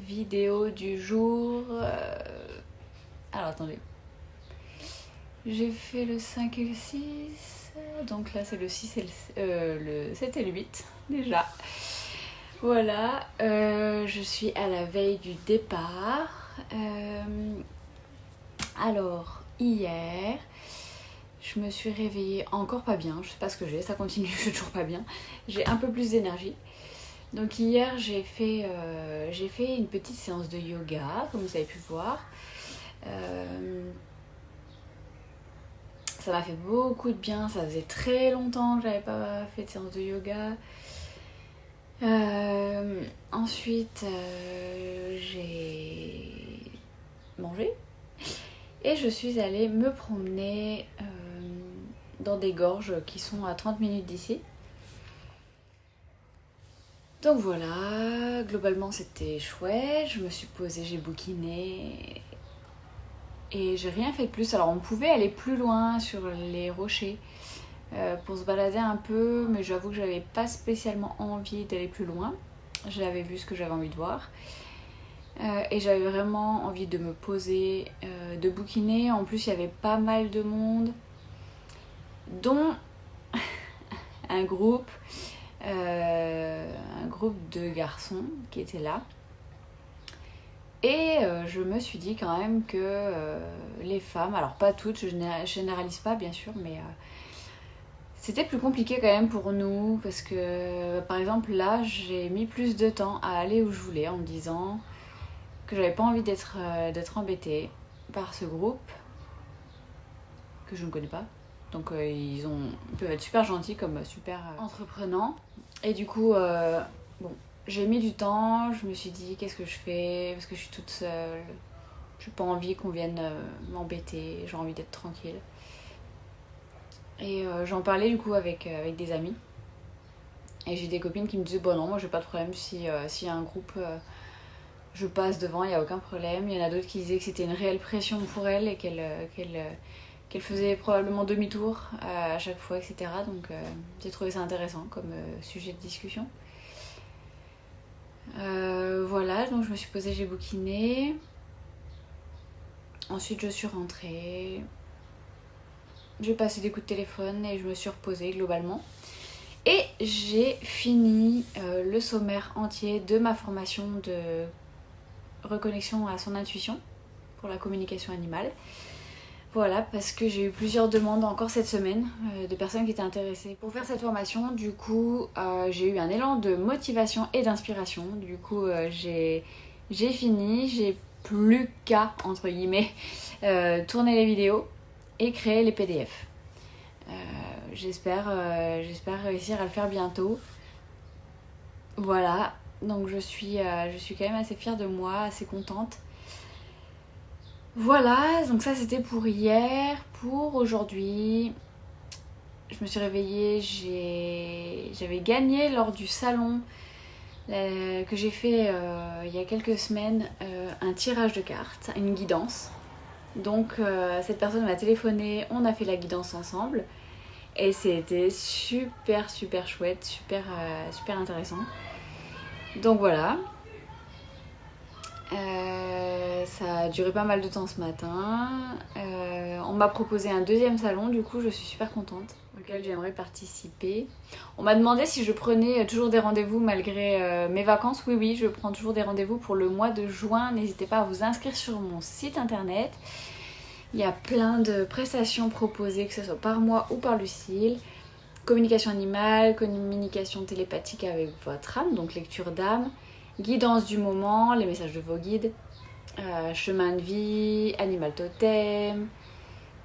vidéo du jour. Alors attendez. J'ai fait le 5 et le 6. Donc là c'est le 6 et le 7 et le 8 déjà. Voilà. Je suis à la veille du départ. Alors hier, je me suis réveillée encore pas bien. Je sais pas ce que j'ai, ça continue, je suis toujours pas bien. J'ai un peu plus d'énergie. Donc hier j'ai fait une petite séance de yoga, comme vous avez pu voir. Ça m'a fait beaucoup de bien, ça faisait très longtemps que j'avais pas fait de séance de yoga. Ensuite j'ai mangé et je suis allée me promener dans des gorges qui sont à 30 minutes d'ici. Donc voilà, globalement c'était chouette, je me suis posée, j'ai bouquiné et j'ai rien fait de plus. Alors on pouvait aller plus loin sur les rochers pour se balader un peu, mais j'avoue que j'avais pas spécialement envie d'aller plus loin. J'avais vu ce que j'avais envie de voir et j'avais vraiment envie de me poser, de bouquiner. En plus il y avait pas mal de monde, dont un groupe de garçons qui étaient là. Et je me suis dit quand même que les femmes, alors pas toutes, je généralise pas bien sûr, mais c'était plus compliqué quand même pour nous parce que par exemple là j'ai mis plus de temps à aller où je voulais en me disant que j'avais pas envie d'être embêtée par ce groupe que je ne connais pas. Donc ils peuvent être super gentils comme super entreprenants. Et du coup, bon, j'ai mis du temps, je me suis dit qu'est-ce que je fais parce que je suis toute seule. J'ai pas envie qu'on vienne m'embêter, j'ai envie d'être tranquille. Et j'en parlais du coup avec des amis. Et j'ai des copines qui me disaient bon non, moi j'ai pas de problème s'il y a un groupe, je passe devant, il n'y a aucun problème. Il y en a d'autres qui disaient que c'était une réelle pression pour elles et qu'elle faisait probablement demi-tour à chaque fois, etc. Donc j'ai trouvé ça intéressant comme sujet de discussion. Voilà, donc je me suis posée, j'ai bouquiné. Ensuite je suis rentrée. J'ai passé des coups de téléphone et je me suis reposée globalement. Et j'ai fini le sommaire entier de ma formation de reconnexion à son intuition pour la communication animale. Voilà, parce que j'ai eu plusieurs demandes encore cette semaine de personnes qui étaient intéressées pour faire cette formation. Du coup, j'ai eu un élan de motivation et d'inspiration. Du coup, j'ai fini, j'ai plus qu'à, entre guillemets, tourner les vidéos et créer les PDF. J'espère réussir à le faire bientôt. Voilà, donc je suis quand même assez fière de moi, assez contente. Voilà, donc ça c'était pour hier. Pour aujourd'hui, je me suis réveillée, j'avais gagné lors du salon que j'ai fait il y a quelques semaines un tirage de cartes, une guidance. Donc cette personne m'a téléphoné, on a fait la guidance ensemble et c'était super chouette, super intéressant. Donc voilà. Ça a duré pas mal de temps ce matin. On m'a proposé un deuxième salon, du coup je suis super contente, auquel j'aimerais participer. On m'a demandé si je prenais toujours des rendez-vous malgré mes vacances. Oui, je prends toujours des rendez-vous pour le mois de juin. N'hésitez pas à vous inscrire sur mon site internet. Il y a plein de prestations proposées, que ce soit par moi ou par Lucille. Communication animale, communication télépathique avec votre âme, donc lecture d'âme, guidance du moment, les messages de vos guides, chemin de vie, animal totem,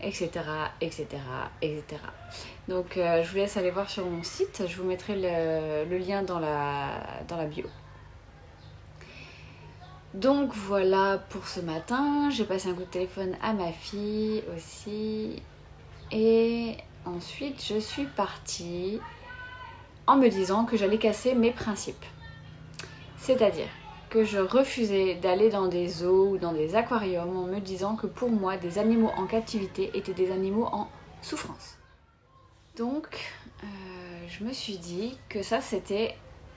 etc. Donc je vous laisse aller voir sur mon site, je vous mettrai le lien dans la bio. Donc voilà pour ce matin, j'ai passé un coup de téléphone à ma fille aussi. Et ensuite je suis partie en me disant que j'allais casser mes principes. C'est-à-dire que je refusais d'aller dans des zoos ou dans des aquariums en me disant que pour moi, des animaux en captivité étaient des animaux en souffrance. Donc, je me suis dit que ça, c'était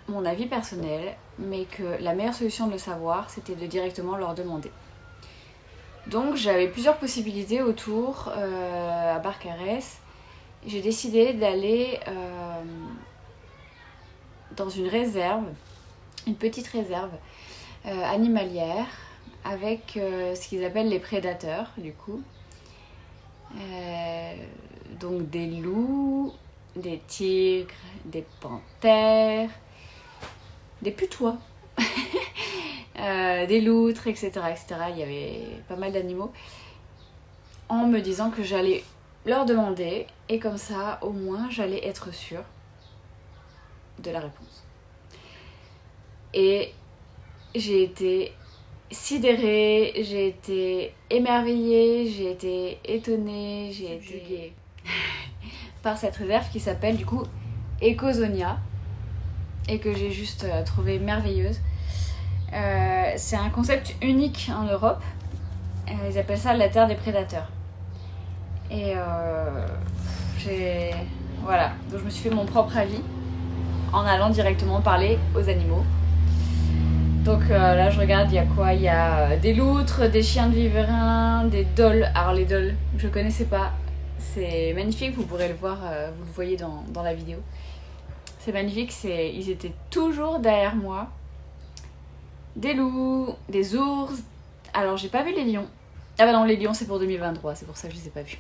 mon avis personnel, mais que la meilleure solution de le savoir, c'était de directement leur demander. Donc j'avais plusieurs possibilités autour à Barcarès. J'ai décidé d'aller dans une réserve, une petite réserve animalière avec ce qu'ils appellent les prédateurs du coup. Donc des loups, des tigres, des panthères, des putois, des loutres, etc., etc. Il y avait pas mal d'animaux. En me disant que j'allais leur demander et comme ça, au moins, j'allais être sûre de la réponse. Et j'ai été sidérée, j'ai été émerveillée, j'ai été étonnée, j'ai été par cette réserve qui s'appelle du coup Ecosonia et que j'ai juste trouvé merveilleuse. C'est un concept unique en Europe. Ils appellent ça la terre des prédateurs. Et voilà, donc je me suis fait mon propre avis en allant directement parler aux animaux. Donc là je regarde, il y a quoi? Il y a des loutres, des chiens de viverrin, des dholes. Alors les dholes, je connaissais pas. C'est magnifique, vous pourrez le voir, vous le voyez dans la vidéo. C'est magnifique, ils étaient toujours derrière moi. Des loups, des ours. Alors j'ai pas vu les lions. Ah bah non, les lions c'est pour 2023, c'est pour ça que je les ai pas vus.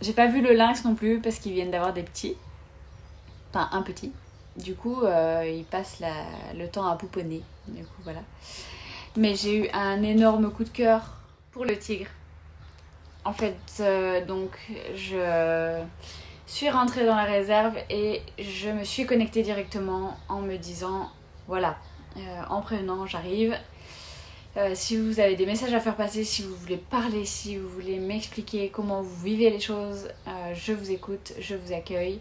J'ai pas vu le lynx non plus parce qu'ils viennent d'avoir des petits. Enfin un petit. Du coup ils passent le temps à pouponner. Du coup voilà. Mais j'ai eu un énorme coup de cœur pour le tigre. En fait donc je suis rentrée dans la réserve et je me suis connectée directement en me disant voilà, en prévenant j'arrive. Si vous avez des messages à faire passer, si vous voulez parler, si vous voulez m'expliquer comment vous vivez les choses, je vous écoute, je vous accueille.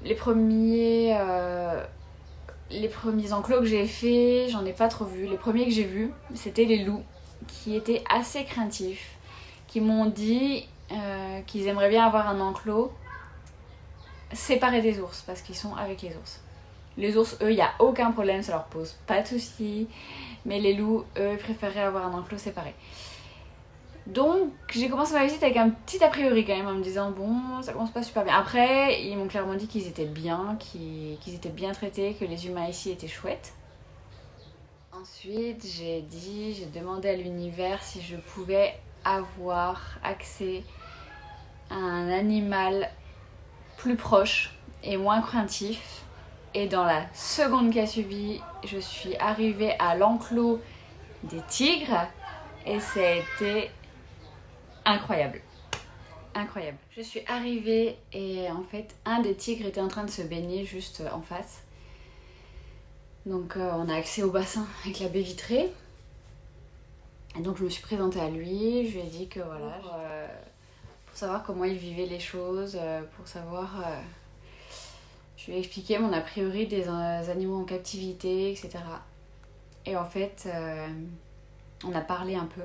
Les premiers enclos que j'ai fait, j'en ai pas trop vu. Les premiers que j'ai vus, c'était les loups qui étaient assez craintifs, qui m'ont dit qu'ils aimeraient bien avoir un enclos séparé des ours parce qu'ils sont avec les ours. Les ours, eux, il n'y a aucun problème, ça leur pose pas de soucis. Mais les loups, eux, préféraient avoir un enclos séparé. Donc, j'ai commencé ma visite avec un petit a priori quand même, en me disant, bon, ça commence pas super bien. Après, ils m'ont clairement dit qu'ils étaient bien, qu'ils étaient bien traités, que les humains ici étaient chouettes. Ensuite, j'ai demandé à l'univers si je pouvais avoir accès à un animal plus proche et moins craintif. Et dans la seconde qui a suivi, je suis arrivée à l'enclos des tigres et ça a été incroyable. Incroyable. Je suis arrivée et en fait, un des tigres était en train de se baigner juste en face. Donc on a accès au bassin avec la baie vitrée. Et donc je me suis présentée à lui, je lui ai dit que voilà, pour savoir comment il vivait les choses, pour savoir... Je lui ai expliqué mon a priori des animaux en captivité, etc. Et en fait, on a parlé un peu.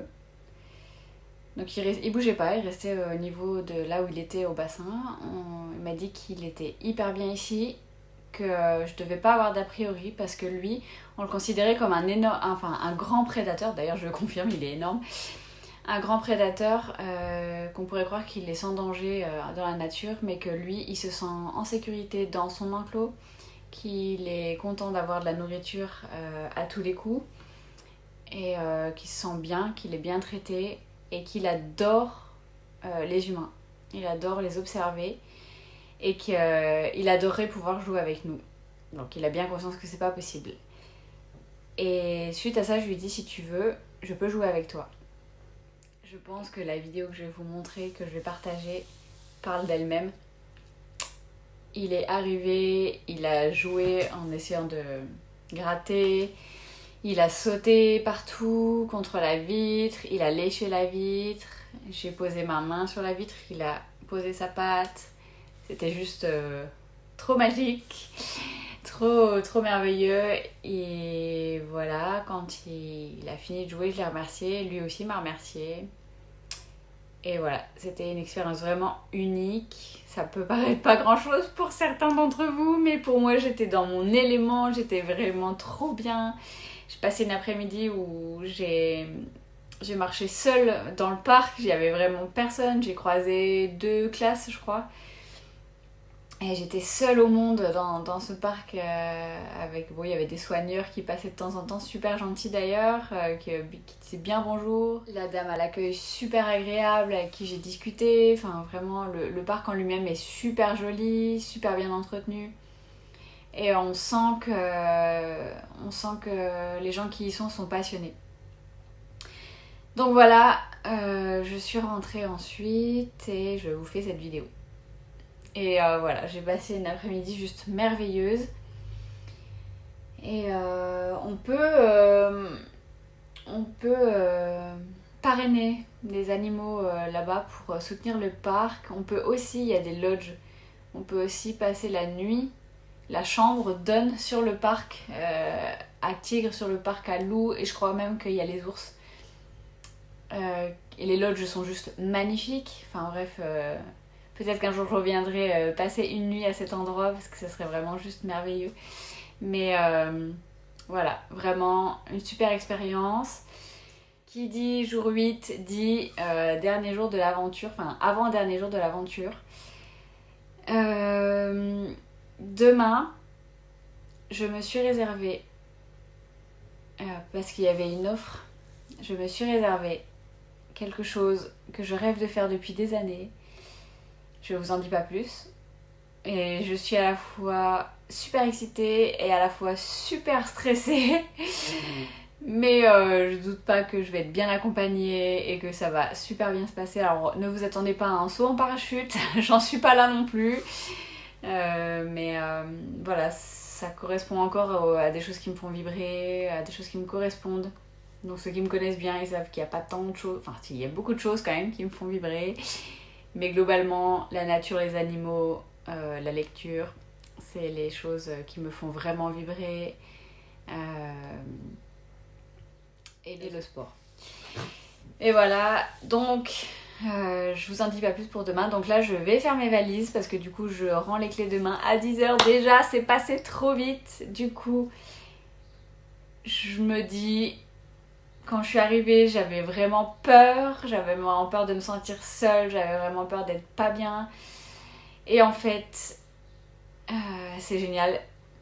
Donc il bougeait pas, il restait au niveau de là où il était au bassin. Il m'a dit qu'il était hyper bien ici, que je devais pas avoir d'a priori parce que lui, on le considérait comme un grand prédateur. D'ailleurs, je le confirme, il est énorme. Un grand prédateur qu'on pourrait croire qu'il est sans danger dans la nature, mais que lui, il se sent en sécurité dans son enclos, qu'il est content d'avoir de la nourriture à tous les coups, et qu'il se sent bien, qu'il est bien traité, et qu'il adore les humains. Il adore les observer, et qu'il adorerait pouvoir jouer avec nous. Donc il a bien conscience que c'est pas possible. Et suite à ça, je lui ai dit, si tu veux, je peux jouer avec toi. Je pense que la vidéo que je vais vous montrer, que je vais partager, parle d'elle-même. Il est arrivé, il a joué en essayant de gratter, il a sauté partout contre la vitre, il a léché la vitre, j'ai posé ma main sur la vitre, il a posé sa patte. C'était juste trop magique, trop merveilleux. Et voilà, quand il a fini de jouer, je l'ai remercié, lui aussi m'a remercié. Et voilà, c'était une expérience vraiment unique. Ça peut paraître pas grand chose pour certains d'entre vous, mais pour moi j'étais dans mon élément, j'étais vraiment trop bien. J'ai passé une après-midi où j'ai marché seule dans le parc, j'y avait vraiment personne, j'ai croisé 2 classes je crois. Et j'étais seule au monde dans ce parc avec... Bon, il y avait des soigneurs qui passaient de temps en temps, super gentils d'ailleurs, qui disaient bien bonjour. La dame à l'accueil super agréable avec qui j'ai discuté. Enfin, vraiment, le parc en lui-même est super joli, super bien entretenu. Et on sent que les gens qui y sont passionnés. Donc voilà, je suis rentrée ensuite et je vous fais cette vidéo. Et voilà, j'ai passé une après-midi juste merveilleuse. Et on peut parrainer des animaux là-bas pour soutenir le parc. On peut aussi, il y a des lodges, on peut aussi passer la nuit. La chambre donne sur le parc à tigre, sur le parc à loup, et je crois même qu'il y a les ours. Et les lodges sont juste magnifiques. Enfin bref, peut-être qu'un jour je reviendrai passer une nuit à cet endroit parce que ça serait vraiment juste merveilleux. Mais voilà, vraiment une super expérience. Qui dit jour 8 dit dernier jour de l'aventure, enfin avant-dernier jour de l'aventure. Demain, je me suis réservée, parce qu'il y avait une offre, je me suis réservée quelque chose que je rêve de faire depuis des années. Je vous en dis pas plus. Et je suis à la fois super excitée et à la fois super stressée. Mais je doute pas que je vais être bien accompagnée et que ça va super bien se passer. Alors ne vous attendez pas à un saut en parachute, j'en suis pas là non plus. Mais voilà, ça correspond encore à des choses qui me font vibrer, à des choses qui me correspondent. Donc ceux qui me connaissent bien, ils savent qu'il n'y a pas tant de choses, enfin il y a beaucoup de choses quand même qui me font vibrer. Mais globalement, la nature, les animaux, la lecture, c'est les choses qui me font vraiment vibrer. Et le sport. Et voilà, donc je vous en dis pas plus pour demain. Donc là, je vais faire mes valises parce que du coup, je rends les clés demain à 10h. Déjà, c'est passé trop vite. Du coup, je me dis... Quand je suis arrivée, j'avais vraiment peur. J'avais vraiment peur de me sentir seule. J'avais vraiment peur d'être pas bien. Et en fait, c'est génial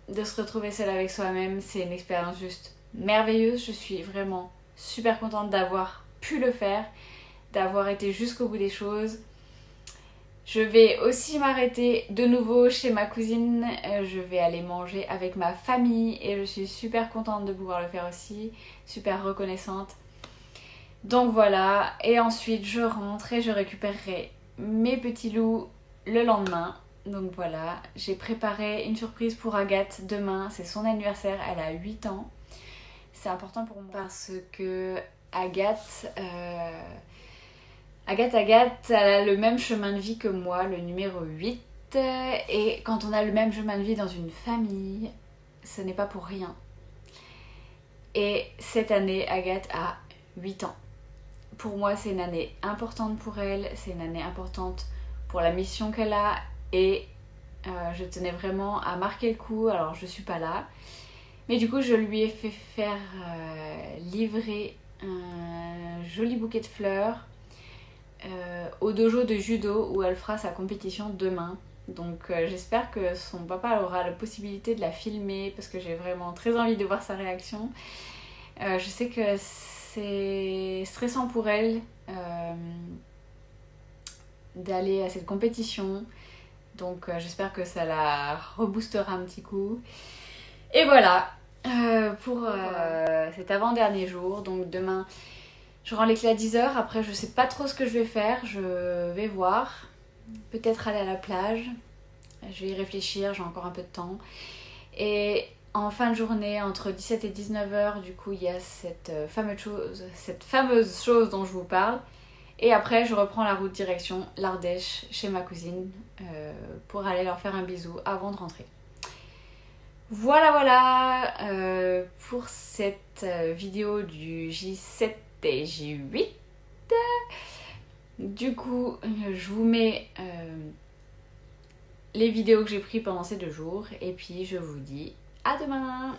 de se retrouver seule avec soi-même. C'est une expérience juste merveilleuse. Je suis vraiment super contente d'avoir pu le faire, d'avoir été jusqu'au bout des choses. Je vais aussi m'arrêter de nouveau chez ma cousine. Je vais aller manger avec ma famille et je suis super contente de pouvoir le faire aussi. Super reconnaissante. Donc voilà, et ensuite je rentre et je récupérerai mes petits loups le lendemain. Donc voilà, j'ai préparé une surprise pour Agathe demain, c'est son anniversaire, elle a 8 ans. C'est important pour moi parce que Agathe, elle a le même chemin de vie que moi, le numéro 8. Et quand on a le même chemin de vie dans une famille, ce n'est pas pour rien. Et cette année, Agathe a 8 ans. Pour moi, c'est une année importante pour elle, c'est une année importante pour la mission qu'elle a. Et je tenais vraiment à marquer le coup, alors je suis pas là. Mais du coup, je lui ai fait faire livrer un joli bouquet de fleurs au dojo de judo où elle fera sa compétition demain. Donc j'espère que son papa aura la possibilité de la filmer parce que j'ai vraiment très envie de voir sa réaction. Je sais que c'est stressant pour elle d'aller à cette compétition. Donc j'espère que ça la reboostera un petit coup. Et voilà pour cet avant-dernier jour. Donc demain, je rends les clés à 10h. Après, je sais pas trop ce que je vais faire. Je vais voir. Peut-être aller à la plage. Je vais y réfléchir. J'ai encore un peu de temps. Et en fin de journée, entre 17 et 19h, du coup, il y a cette fameuse chose dont je vous parle. Et après, je reprends la route direction l'Ardèche, chez ma cousine, pour aller leur faire un bisou avant de rentrer. Voilà pour cette vidéo du J7 et J8. Du coup, je vous mets les vidéos que j'ai prises pendant ces 2 jours et puis je vous dis à demain.